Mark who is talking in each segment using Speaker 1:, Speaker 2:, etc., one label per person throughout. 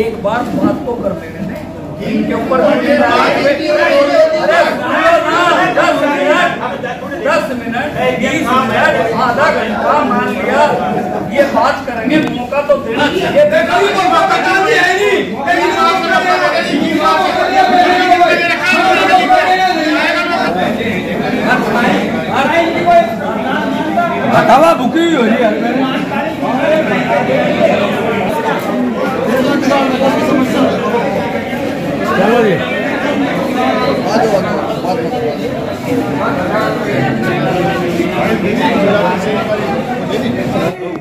Speaker 1: एक बार बात तो कर लेने दें। इनके ऊपर 10 मिनट 20 मिनट आधा घंटा मान लिया ये बात करेंगे, मौका तो देना चाहिए। हटावा बुकी हो रही है। चलो जी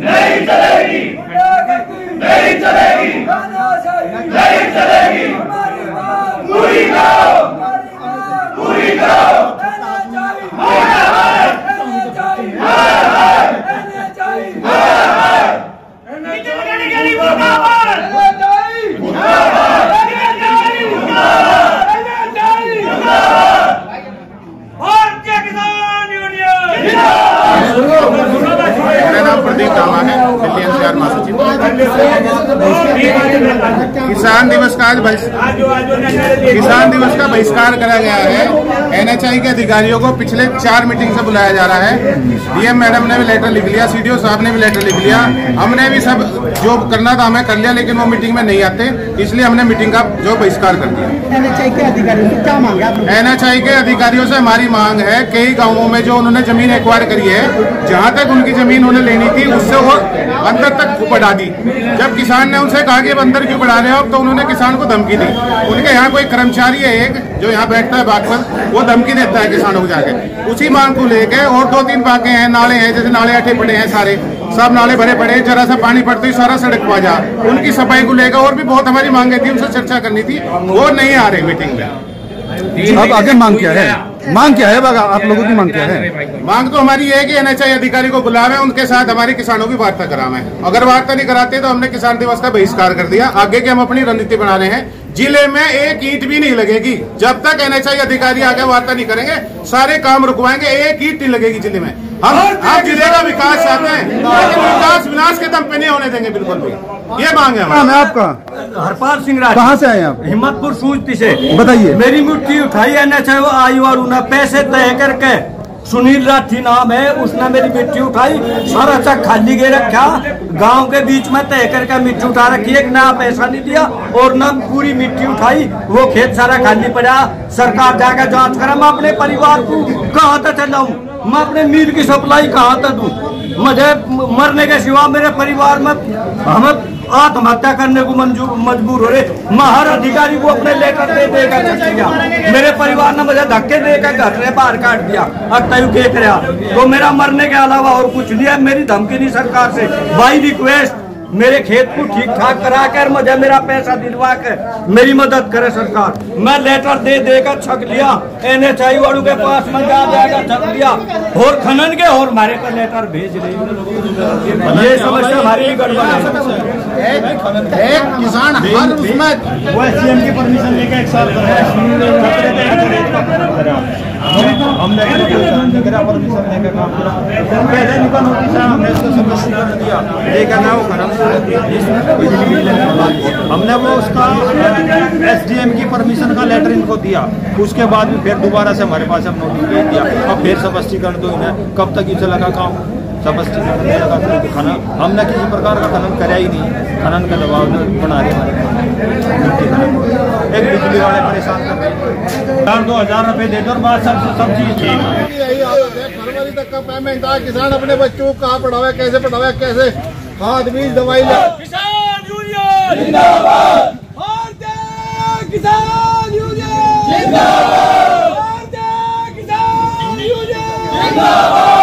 Speaker 1: नहीं चलेगी, नहीं चलेगी, नहीं चलेगी, पूरी करो, पूरी करो।
Speaker 2: किसान दिवस का आज किसान दिवस का बहिष्कार करा गया है। NHI के अधिकारियों को पिछले 4 मीटिंग से बुलाया जा रहा है। DM मैडम ने भी लेटर लिख लिया, CDO साहब ने भी लेटर लिख लिया, हमने भी सब जो करना था हमें कर लिया, लेकिन वो मीटिंग में नहीं आते, इसलिए हमने मीटिंग का जो बहिष्कार कर दिया।
Speaker 3: NHI के अधिकारियों से क्या मांग है?
Speaker 2: NHI के अधिकारियों से हमारी मांग है, कई गाँवों में जो उन्होंने जमीन एक्वायर करी है, जहाँ तक उनकी जमीन उन्हें लेनी थी उससे वो अंदर तक बढ़ा दी। जब किसान ने उनसे कहा कि अंदर क्यों बढ़ा रहे हो, तो उन्होंने किसान को धमकी दी। उनके यहाँ कोई कर्मचारी है एक जो यहाँ बैठता है बाग पर, वो धमकी देता है किसानों को जाके। उसी मांग को लेके और 2-3 बातें हैं, नाले हैं, जैसे नाले अठे पड़े हैं, सारे सब नाले भरे पड़े हैं, जरा सा पानी पड़ते ही सारा सड़क पा जा। उनकी सफाई को लेकर और भी बहुत हमारी मांगे थी, उनसे चर्चा करनी थी, वो नहीं आ रही मीटिंग में।
Speaker 4: अब आगे मांग क्या है? मांग क्या है बागा? आप लोगों की मांग क्या है?
Speaker 2: मांग तो हमारी ये है कि NHI अधिकारी को बुलावे, उनके साथ हमारे किसानों की वार्ता करावे। अगर वार्ता नहीं कराते तो हमने किसान दिवस का बहिष्कार कर दिया। आगे की हम अपनी रणनीति बना रहे हैं। जिले में एक ईंट भी नहीं लगेगी जब तक NHI अधिकारी आगे वार्ता नहीं करेंगे, सारे काम रुकवाएंगे, एक ईंट नहीं लगेगी जिले में। हम जिले का विकास चाहते हैं, लेकिन विकास विनाश के दम पे नहीं होने देंगे बिल्कुल भी। ये मांग है हमारी।
Speaker 4: आपका
Speaker 1: हरपाल सिंह राज।
Speaker 4: कहाँ से आए आप?
Speaker 1: हिम्मतपुर सूझती से।
Speaker 4: बताइए।
Speaker 1: मेरी मुट्ठी उठाई NHI आई और उन्हें पैसे तय करके, सुनील राठी नाम है, उसने मेरी मिट्टी उठाई, सारा चक खाली के रखा, गांव के बीच में तय करके मिट्टी उठा रखी, एक ना पैसा नहीं दिया और ना पूरी मिट्टी उठाई, वो खेत सारा खाली पड़ा। सरकार जाकर जांच करे, मैं अपने परिवार को कहाँ तक चलाऊं, मैं अपने मील की सप्लाई कहाँ तक दूं? मुझे मरने के सिवा मेरे परिवार में हमें आत्महत्या करने को मजबूर हो रहे। मैं हर अधिकारी को अपने लेटर दे देकर गया, मेरे परिवार ने मुझे धक्के देकर घर से बाहर काट दिया। अब तय देख रहा तो मेरा मरने के अलावा और कुछ नहीं है। मेरी धमकी नहीं सरकार से, बाई रिक्वेस्ट मेरे खेत को ठीक ठाक करा कर मुझे मेरा पैसा दिलवा कर मेरी मदद करे सरकार। मैं लेटर दे देकर छक लिया, NHI वालों के पास में जा जाकर छक लिया और खनन के और हमारे पर लेटर भेज रही। ये समस्या हमारी गड़बड़ है।
Speaker 2: एक किसान हर उसमें
Speaker 5: SDM की परमिशन लेकर 1 साल हमने परमिशन लेकर काम करा, पहले निकल नोटिस है, हमने उसको स्पष्टीकरण दिया, लेकिन वो खनन हमने वो उसका SDM की परमिशन का लेटर इनको दिया। उसके बाद भी फिर दोबारा से हमारे पास हम नोटिस भेज दिया, अब फिर स्पष्टीकरण दो इन्हें, कब तक इसे लगा काम स्पष्टीकरण लगा। खनन हमने किसी प्रकार का खनन कराया ही नहीं, खनन का दबाव बना रहे हमारे। एक बिजली वाले परेशान कर रहे, 2,000 रुपए दे दो और बात सब चीज
Speaker 2: फरवरी तक का पेमेंट था। किसान अपने बच्चों को कहाँ पढ़ावे, कैसे पढ़ावे, कैसे खाद बीज दवाई ले।
Speaker 1: किसान यूनियन जिंदाबाद, किसान यूनियन जिंदाबाद, किसान यूनियन जिंदाबाद।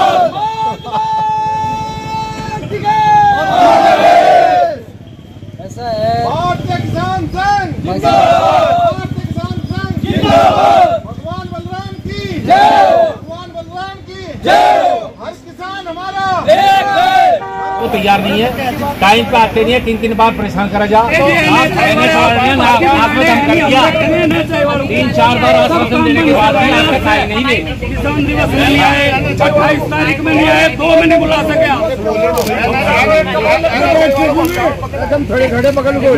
Speaker 1: ऐसा है भारतीय किसान संघ जिंदाबाद, भारतीय किसान संघ जिंदाबाद। भगवान बलराम की जय, भगवान बलराम की जय। हर किसान हमारा एक है।
Speaker 6: तैयार नहीं है, टाइम पे आते नहीं है, 3 बार परेशान करा जा। 3-4 बार आश्वासन देने के बाद भी आपका कार्य नहीं ले।
Speaker 7: किसान दिवस में नहीं आए, 28 तारीख में नहीं आए, 2 में नहीं बुला सके।
Speaker 4: थोड़े खड़े पकड़ को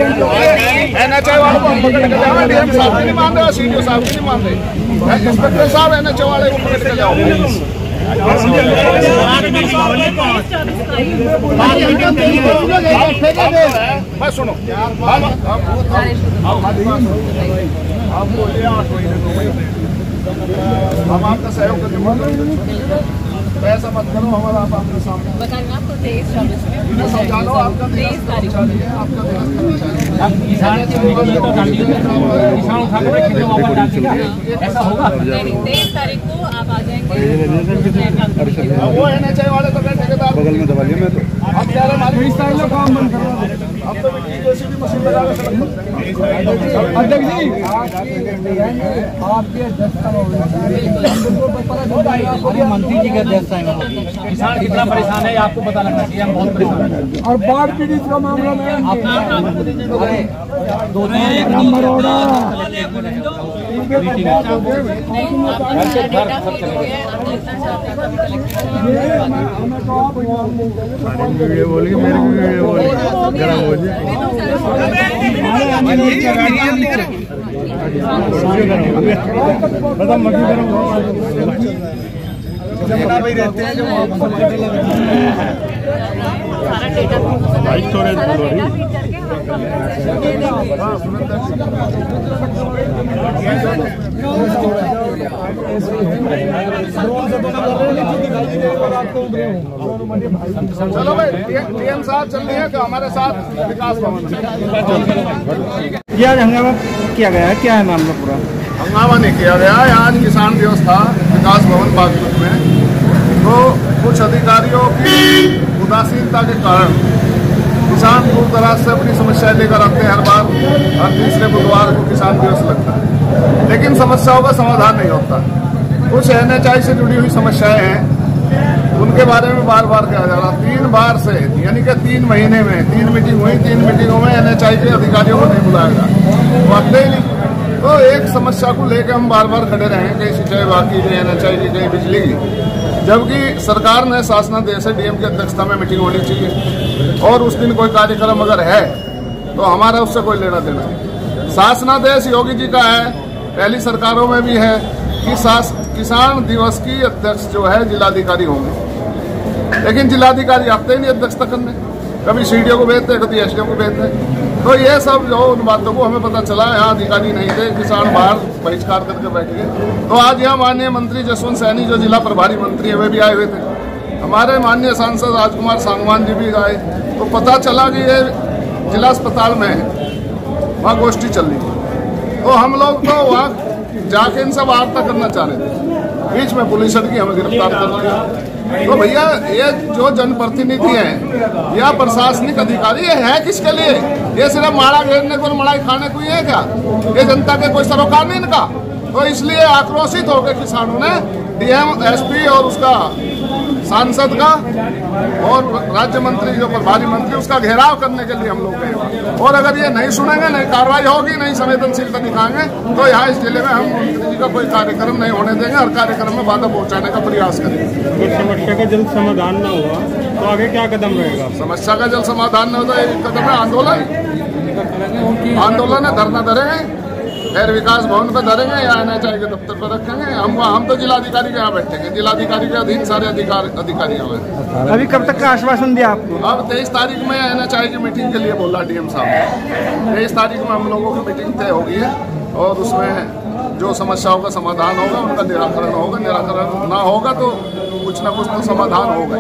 Speaker 4: इंस्पेक्टर साहब NHA वाले को पकड़ के जाओ। मैं सुनो आप बोलिए 8 महीने 2 महीने हम आपका सहयोग करके पैसा मत करो हमारा, आप आपके सामने
Speaker 8: बताएंगे आपको 23-24 में
Speaker 4: समझा लो। आपका 23 तारीख आपका
Speaker 6: ऐसा होगा।
Speaker 8: 23 तारीख को आप आ जाएंगे।
Speaker 4: वो NHA वाले तो ठेकेदार बगल में दबा लिया मैं तो अब कह रहे हमारे काम बंद करो। अब तो जैसी भी मशीन लगा के अध्यक्ष जी आपके
Speaker 3: मंत्री जी के अध्यक्ष आएंगे।
Speaker 6: किसान कितना परेशान है आपको पता लगना चाहिए, हम बहुत परेशान हैं।
Speaker 3: और बाढ़ पीड़ित का मामला में
Speaker 4: भाई रहते हैं जो
Speaker 8: सारा डेटा
Speaker 4: चलो भाई DM साहब चल रही है कि हमारे साथ विकास भवन
Speaker 3: ये आज हंगामा किया गया है, क्या है मामला पूरा?
Speaker 4: हंगामा नहीं किया गया है। आज किसान दिवस था विकास भवन बागपत में, तो कुछ अधिकारियों की उदासीनता के कारण किसान दूर दराज से अपनी समस्याएं लेकर आते हैं। हर बार हर तीसरे बुधवार को किसान दिवस लगता है, लेकिन समस्याओं का समाधान नहीं होता। कुछ NHI से जुड़ी हुई समस्याएं हैं, उनके बारे में बार बार कहा जा रहा। 3 बार से यानी कि 3 महीने में 3 मीटिंग हुई, 3 मीटिंगों में NHI के अधिकारियों को नहीं बुलाया गया, वो आते ही नहीं। तो एक समस्या को लेकर हम बार बार खड़े रहे, कहीं सिंचाई विभाग की, कहीं NHI की, कहीं बिजली की, जबकि सरकार ने शासनादेश से DM की अध्यक्षता में मीटिंग होनी चाहिए और उस दिन कोई कार्यक्रम अगर है तो हमारा उससे कोई लेना देना नहीं। शासनादेश योगी जी का है, पहली सरकारों में भी है कि किसान दिवस की अध्यक्ष जो है जिलाधिकारी होंगे, लेकिन जिलाधिकारी आते ही नहीं अध्यक्षता करने, कभी CDO को भेजते, कभी SDO को भेजते। तो ये सब जो उन बातों को हमें पता चला, यहाँ अधिकारी नहीं थे, किसान बाहर बहिष्कार करके बैठ गए। तो आज यहाँ माननीय मंत्री जसवंत सैनी जो जिला प्रभारी मंत्री है वे भी आए हुए थे, हमारे माननीय सांसद राजकुमार सांगवान जी भी आए। तो पता चला कि ये जिला अस्पताल में है, वहाँ गोष्ठी चल रही थी। तो हम लोग तो वहाँ जाके इनसे वार्ता करना चाह रहे थे, बीच में पुलिस अटकी, हमें गिरफ्तार कर दिया। तो भैया ये जो जनप्रतिनिधि हैं या प्रशासनिक अधिकारी है किसके लिए? ये सिर्फ माड़ा घेरने को और मलाई खाने को ही है क्या? ये जनता के कोई सरोकार नहीं इनका। तो इसलिए आक्रोशित होकर किसानों ने DM, SP और उसका सांसद का और राज्य मंत्री जो प्रभारी मंत्री उसका घेराव करने के लिए हम लोग गए। और अगर ये नहीं सुनेंगे, नहीं कार्रवाई होगी, नहीं संवेदनशीलता दिखाएंगे, तो यहाँ इस जिले में हम मंत्री जी का कोई कार्यक्रम नहीं होने देंगे। हर कार्यक्रम में बाधा पहुँचाने का प्रयास करेंगे।
Speaker 7: अगर समस्या का जल्द समाधान न हुआ तो आगे क्या कदम रहेगा?
Speaker 4: समस्या का जल्द समाधान न होता, एक कदम है आंदोलन है, धरना धरेंगे, फिर विकास भवन पे धरेंगे या NHI के दफ्तर पर रखेंगे। हम तो जिलाधिकारी के यहाँ बैठेंगे, जिलाधिकारी के अधीन सारे अधिकारी हैं।
Speaker 3: अभी कब तक का आश्वासन दिया आपको?
Speaker 4: अब 23 तारीख में NHI की मीटिंग के लिए बोला DM साहब। 23 तारीख में हम लोगों की मीटिंग तय होगी है और उसमें जो समस्याओं का समाधान होगा उनका निराकरण होगा। निराकरण ना होगा तो कुछ ना कुछ तो समाधान होगा।